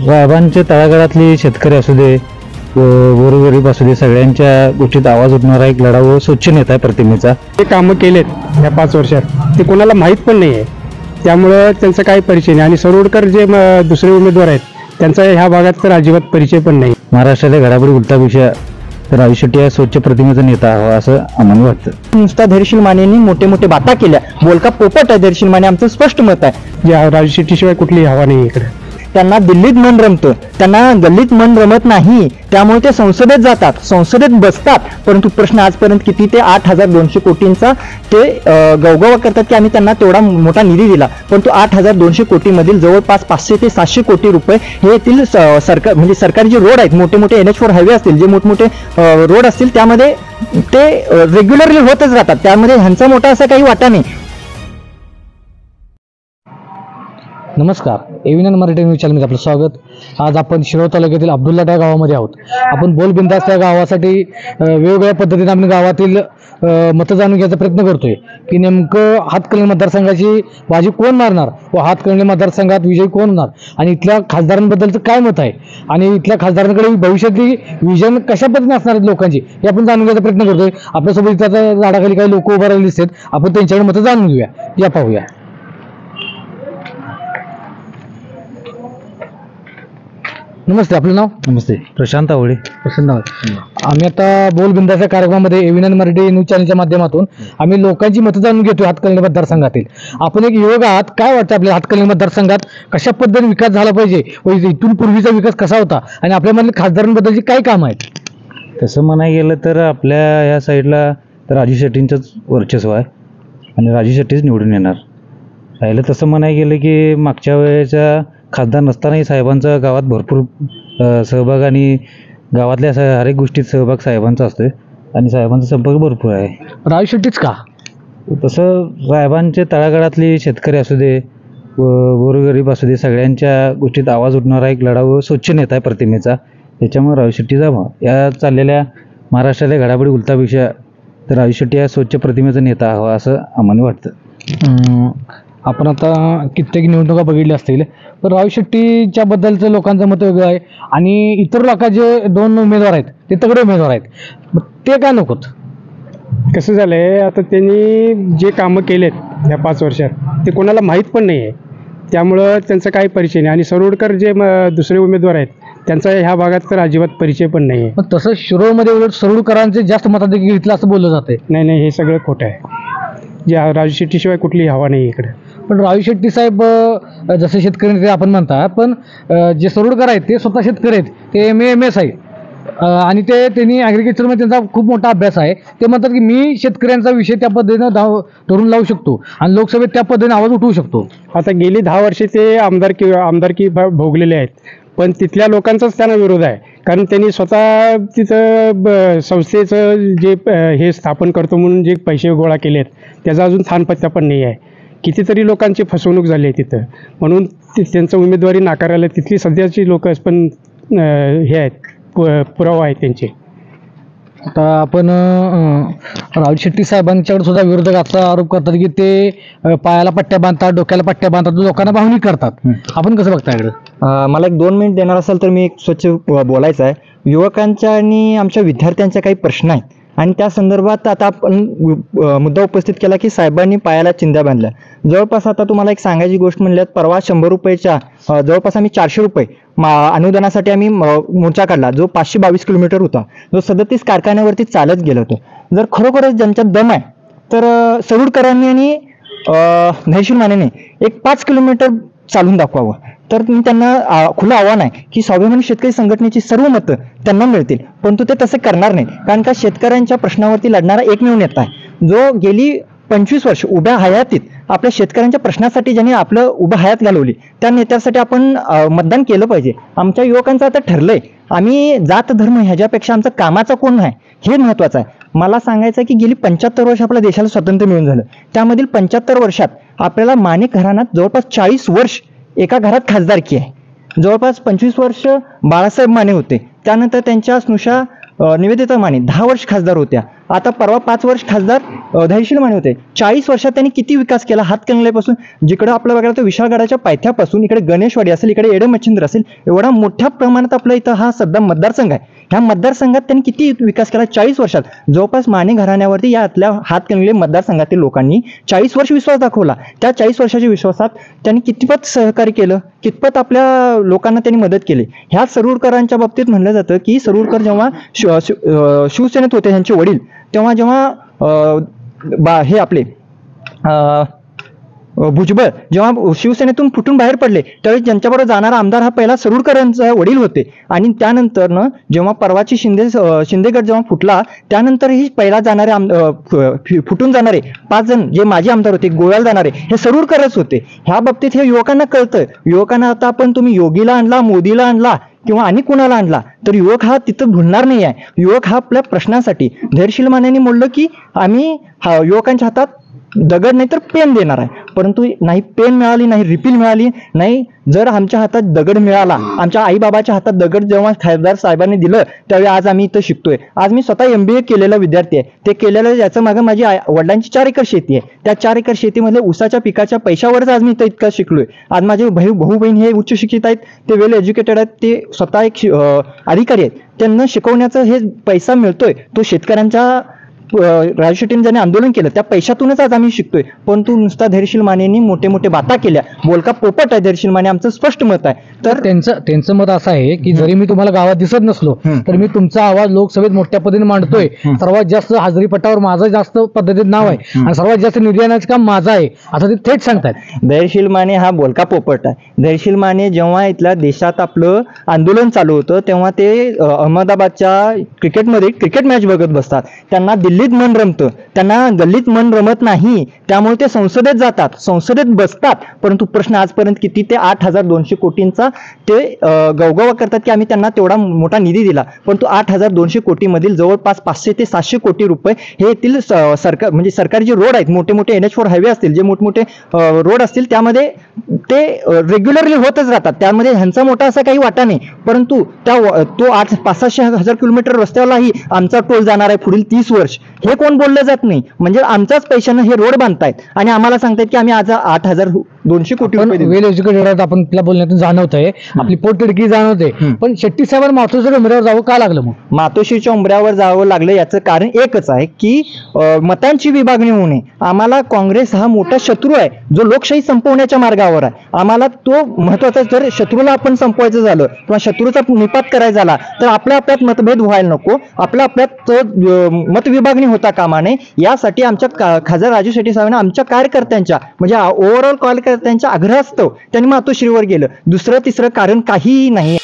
साहेबांच्या तळागाळातले शेतकरी असू दे, गोरगरीब असू दे, सगळ्यांच्या गोष्टीत आवाज उठणारा एक लढाऊ स्वच्छ नेता आहे प्रतिमेचा. ते कामं केलेत या 5 वर्षात ते कोणाला माहीत पण नाही आहे, त्यामुळं त्यांचा काही परिचय नाही. आणि सरोडकर जे दुसरे उमेदवार आहेत त्यांचा ह्या भागात तर अजिबात परिचय पण नाही. महाराष्ट्राच्या घडामोडी उलटापेक्षा तर राजू शेट्टी हा स्वच्छ प्रतिमेचा नेता हवा असं आम्हाला वाटतं. नुसता धैर्यशील मानेंनी मोठे मोठे बाता केल्या, बोलका पोपट आहे धैर्यशील माने, आमचं स्पष्ट मत आहे. जे राजू शेट्टीशिवाय कुठली हवा नाही इकडे. त्यांना दिल्लीत मन रमतं, त्यांना गल्लीत मन रमत नाही, त्यामुळे ते संसदेत जातात, संसदेत बसतात. परंतु प्रश्न आजपर्यंत किती ते 8,200 कोटींचा ते गवगवा करतात की आम्ही त्यांना तेवढा मोठा निधी दिला. परंतु 8,200 कोटीमधील जवळपास 500 ते 700 कोटी रुपये हे येथील सरकार म्हणजे सरकारी जे रोड आहेत, मोठे मोठे NH4 हायवे असतील, जे मोठमोठे रोड असतील, त्यामध्ये ते रेग्युलरली होतच राहतात. त्यामध्ये ह्यांचा मोठा असा काही वाटा नाही. नमस्कार, एव्हीएन मराठी न्यूज चॅनलमध्ये आपलं स्वागत. आज आपण शिरोळ तालुक्यातील अब्दुल्लाट या गावामध्ये आहोत. आपण बोलबिंदास त्या गावासाठी वेगवेगळ्या पद्धतीने आपण गावातील मतं जाणून घ्यायचा प्रयत्न करतोय की नेमकं हातकणंगले मतदारसंघाची बाजी कोण मारणार व हातकणंगले मतदारसंघात विजयी कोण होणार आणि इथल्या खासदारांबद्दलचं काय मत आहे आणि इथल्या खासदारांकडे भविष्यातली विजन कशा पद्धतीने असणार आहेत लोकांची हे आपण जाणून घ्यायचा प्रयत्न करतोय. आपल्यासोबत इथं झाडाखाली काही लोक उभं राहिलेले दिसतात, आपण त्यांच्याकडे मतं जाणून घेऊया. या पाहूया. नमस्ते, आपलं नाव? नमस्ते, प्रशांत आवळे. प्रसन्न आहोत. आम्ही आता बोलबिंदाच्या कार्यक्रमामध्ये एव्हीएन मराठी न्यूज चॅनलच्या माध्यमातून आम्ही लोकांची मतं जाणून घेतोय हातकणंगले मतदारसंघातील. आपण एक युवक आहात, काय वाटतं आपल्या हातकणंगले मतदारसंघात कशा पद्धतीने विकास झाला पाहिजे व इथून पूर्वीचा विकास कसा होता आणि आपल्यामधले खासदारांबद्दलची काय काम आहेत? तसं म्हणायला गेलं तर आपल्या या साईडला तर राजू शेट्टींचंच वर्चस्व आहे आणि राजू शेट्टीच निवडून येणार. राहिलं तसं म्हणायला गेलं की मागच्या वेळेच्या खासदार नसतानाही साहेबांचा गावात भरपूर सहभाग आणि गावातल्या हर एक गोष्टीत सहभाग साहेबांचा असतोय आणि साहेबांचा संपर्क भरपूर आहे. राजू शेट्टीच का? तसं साहेबांचे तळागाळातले शेतकरी असू दे, गोरगरीब असू दे, सगळ्यांच्या गोष्टीत आवाज उठणारा एक लढाऊ स्वच्छ नेता आहे प्रतिमेचा. त्याच्यामुळे राजू शेट्टीचा या चाललेल्या महाराष्ट्राच्या घडामोडी उलटापेक्षा तर राजू शेट्टी हा स्वच्छ प्रतिमेचा नेता हवा असं आम्हाला वाटतं. आपण आता कित्येक निवडणुका बघितल्या असतील, पण राजू शेट्टीच्या बद्दलचं लोकांचं मत वेगळं आहे आणि इतर लोकांचे जे 2 उमेदवार आहेत ते तगडे उमेदवार आहेत, मग ते काय नकोत? कसं झालंय, आता त्यांनी जे कामं केलेत या 5 वर्षात ते कोणाला माहीत पण नाही आहे, त्यामुळं त्यांचा काही परिचय नाही. आणि सरोडकर जे दुसरे उमेदवार आहेत त्यांचा ह्या भागात तर अजिबात परिचय पण नाही आहे. पण तसं शिरोळमध्ये उलट सरोडकरांचे जास्त मताधिक्य घेतलं असं बोललं जाते. नाही, हे सगळं खोटं आहे. जे राजू शेट्टीशिवाय कुठली हवा नाही इकडे. पण राजू शेट्टी साहेब जसे शेतकरी नेते आपण म्हणता, पण जे सरोडकर आहेत ते स्वतः शेतकरी आहेत, ते MS आहे आणि त्यांनी ॲग्रिकल्चरमध्ये त्यांचा खूप मोठा अभ्यास आहे. ते म्हणतात की मी शेतकऱ्यांचा विषय त्या पद्धतीनं धरून लावू शकतो आणि लोकसभेत त्या पद्धतीने आवाज उठवू शकतो. आता गेली 10 वर्षे ते आमदारकी भोगलेले आहेत, पण तिथल्या लोकांचाच त्यांना विरोध आहे. कारण त्यांनी स्वतः तिथं संस्थेचं जे हे स्थापन करतो म्हणून जे पैसे गोळा केलेत त्याचा अजून थानपत्ता पण नाही आहे. कितीतरी लोकांची फसवणूक झाली आहे तिथं, म्हणून त्यांचं उमेदवारी नाकारायला तिथली सध्याची लोक पण हे आहेत, पुरावा आहेत त्यांचे. आता आपण राजू शेट्टी साहेबांच्याकडे सुद्धा विरोधकाचा आरोप करतात की ते पायाला पट्ट्या बांधतात, डोक्याला पट्ट्या बांधतात, लोकांना भावनिक करतात. आपण कसं बघता याकडे? मला एक 2 मिनिट देणार असेल तर मी एक स्वच्छ बोलायचं आहे. युवकांच्या आणि आमच्या विद्यार्थ्यांच्या काही प्रश्न आहेत आणि त्या संदर्भात आता आपण मुद्दा उपस्थित केला की साहेबांनी पायाला चिंध्या बांधल्या. जवळपास आता तुम्हाला एक सांगायची गोष्ट म्हणल्यात, परवा 100 रुपयाच्या जवळपास आम्ही 400 रुपये अनुदानासाठी आम्ही मोर्चा काढला, जो 522 किलोमीटर होता, जो 37 कारखान्यावरती चालत गेलो होतो. जर खरोखरच ज्यांच्यात दम आहे तर सरोडकरांनी आणि धैर्यशील मानेने एक 5 किलोमीटर चालून दाखवावं. तर मी त्यांना खुलं आव्हान आहे की स्वाभिमानी शेतकरी संघटनेची सर्व मतं त्यांना मिळतील, परंतु ते तसे करणार नाही. कारण का शेतकऱ्यांच्या प्रश्नावरती लढणारा एकमेव नेता आहे जो गेली 25 वर्ष उभ्या हयातीत आपल्या शेतकऱ्यांच्या प्रश्नासाठी ज्यांनी आपलं उभं हयात घालवली, त्या नेत्यासाठी आपण मतदान केलं पाहिजे. आमच्या युवकांचं आता ठरलंय, आम्ही जात धर्म ह्याच्यापेक्षा आमचं कामाचा कोण आहे हे महत्त्वाचं आहे. मला सांगायचं आहे की गेली 75 वर्ष आपल्या देशाला स्वातंत्र्य मिळून झालं, त्यामधील 75 वर्षात आपल्याला माणिक घराण्यात जवळपास 40 वर्ष एका घरात खासदारकी आहे. जवळपास 25 वर्ष बाळासाहेब माने होते, त्यानंतर त्यांच्या स्नुषा निवेदिता माने 10 वर्ष खासदार होत्या. आता परवा 5 वर्ष खासदार धैर्यशील माने होते. 40 वर्षात त्यांनी किती विकास केला. हातकणंगलेपासून जिकडे आपल्या बघायला तर विशाळगडाच्या पायथ्यापासून इकडे गणेशवाडी असेल, इकडे एडे मच्छिंद्र असेल, एवढा मोठ्या प्रमाणात आपल्या इथं हा सध्या मतदारसंघ आहे. ह्या मतदारसंघात त्यांनी किती विकास केला 40 वर्षात. जवळपास माने घराण्यावरती यातल्या हातकणंगले मतदारसंघातील लोकांनी 40 वर्ष विश्वास दाखवला. त्या 40 वर्षाच्या विश्वासात त्यांनी कितपत सहकार्य केलं, कितपत आपल्या लोकांना त्यांनी मदत केली. ह्या सरूरकरांच्या बाबतीत म्हणलं जातं की सरूरकर जेव्हा शिवसेनेत होते त्यांचे वडील, तेव्हा जेव्हा हे आपले भुजबळ जेव्हा शिवसेनेतून फुटून बाहेर पडले त्यावेळी ज्यांच्याबरोबर जाणारा आमदार हा पहिला सरूरकरांचा वडील होते. आणि त्यानंतर जेव्हा परवाची शिंदे गट जेव्हा फुटला त्यानंतरही पहिला जाणारे फुटून जाणारे 5 जण जे माजी आमदार होते, गोव्याला जाणारे, हे सरूरकरच होते. ह्या बाबतीत हे युवकांना कळतं. युवकांना आता आपण तुम्ही योगीला आणला, मोदीला आणला किंवा आणि कुणाला आणला तर युवक हा तिथं भुलणार नाही आहे. युवक हा आपल्या प्रश्नासाठी धैर्यशील मानेंनी म्हणलं की आम्ही युवकांच्या हातात दगड नाही तर पेन देणार आहे. परंतु नाही पेन मिळाली, नाही रिफिल मिळाली, नाही जर आमच्या हातात दगड मिळाला, आमच्या आईबाबाच्या हातात दगड जेव्हा खासदार साहेबांनी दिलं त्यावेळी आज आम्ही इथं शिकतोय. आज मी स्वतः MBA केलेला विद्यार्थी आहे. ते केलेलं याचं मागं माझी वडिलांची 4 एकर शेती आहे. त्या 4 एकर शेतीमध्ये ऊसाच्या पिकाच्या पैशावरच आज मी इथं इतका शिकलोय. आज माझे भाऊ बहीण हे उच्च शिक्षित आहेत, ते वेल एज्युकेटेड आहेत, ते स्वतः एक अधिकारी आहेत. त्यांना शिकवण्याचा हे पैसा मिळतोय तो शेतकऱ्यांच्या राजू शेट्टींनी ज्यांनी आंदोलन केलं त्या पैशातूनच आज आम्ही शिकतोय. परंतु नुसता धैर्यशील मानेंनी मोठे मोठे बाता केल्या. बोलका पोपट आहे धैर्यशील माने, आमचं स्पष्ट मत आहे. तर त्यांचं मत असं आहे की जरी मी तुम्हाला गावात दिसत नसलो तर मी तुमचा आवाज लोकसभेत मोठ्या पद्धतीने मांडतोय. सर्वात जास्त हाजरी पटावर माझं जास्त पद्धतीत नाव आहे आणि सर्वात जास्त निधी आणण्याचं काम माझं आहे असं ते थेट सांगतात. धैर्यशील माने हा बोलका पोपट आहे. धैर्यशील माने जेव्हा इथल्या देशात आपलं आंदोलन चालू होतं तेव्हा ते अहमदाबादच्या क्रिकेट मॅच बघत बसतात. त्यांना दिल्लीत मन रमतं, त्यांना गल्लीत मन रमत नाही. त्यामुळे ते संसदेत जातात, संसदेत बसतात. परंतु प्रश्न आजपर्यंत किती ते 8,200 कोटींचा ते गवगवा करतात की आम्ही त्यांना तेवढा मोठा निधी दिला. परंतु 8,200 कोटीमधील जवळपास 500 ते 700 कोटी रुपये हे येथील सरकार म्हणजे सरकारी जे रोड आहेत, मोठे मोठे NH4 हायवे असतील, जे मोठमोठे रोड असतील त्यामध्ये ते रेग्युलरली होतच राहतात. त्यामध्ये ह्यांचा मोठा असा काही वाटा नाही. परंतु तो 500-600 किलोमीटर रस्त्यालाही आमचा टोल जाणार आहे पुढील 30 वर्ष. हे कोण बोललं जात नाही. म्हणजे आमच्याच पैशानं हे रोड बांधतायत आणि आम्हाला सांगतायत की आम्ही आज 8,200 कोटी रुपये दिले. वेल एज्युकेटेड आपण तिला बोलण्यातून जाणवत आहे, आपली पोटतिडकी जाणवते. पण शेट्टी साहेबांना मातोश्रीच्या उंबऱ्यावर जावं का लागलं? मग मातोश्रीच्या उंबऱ्यावर जावं लागलं याचं कारण एकच आहे की मतांची विभागणी होऊ नये. आम्हाला काँग्रेस हा मोठा शत्रू आहे जो लोकशाही संपवण्याच्या मार्गावर आहे. आम्हाला तो महत्वाचा. जर शत्रूला आपण संपवायचं झालं किंवा शत्रूचा निपात करायचा झाला तर आपल्या आपल्यात मतभेद व्हायला नको, आपल्या आपल्यात मतविभागणी होता कामा नये. यासाठी आमच्या खासदार राजू शेट्टी साहेबांना आमच्या कार्यकर्त्यांच्या म्हणजे ओव्हरऑल कार्यकर्त्यांच्या आग्रहास्तव त्यांनी मातोश्रीवर गेलं. दुसरं तिसरं कारण काहीही नाही.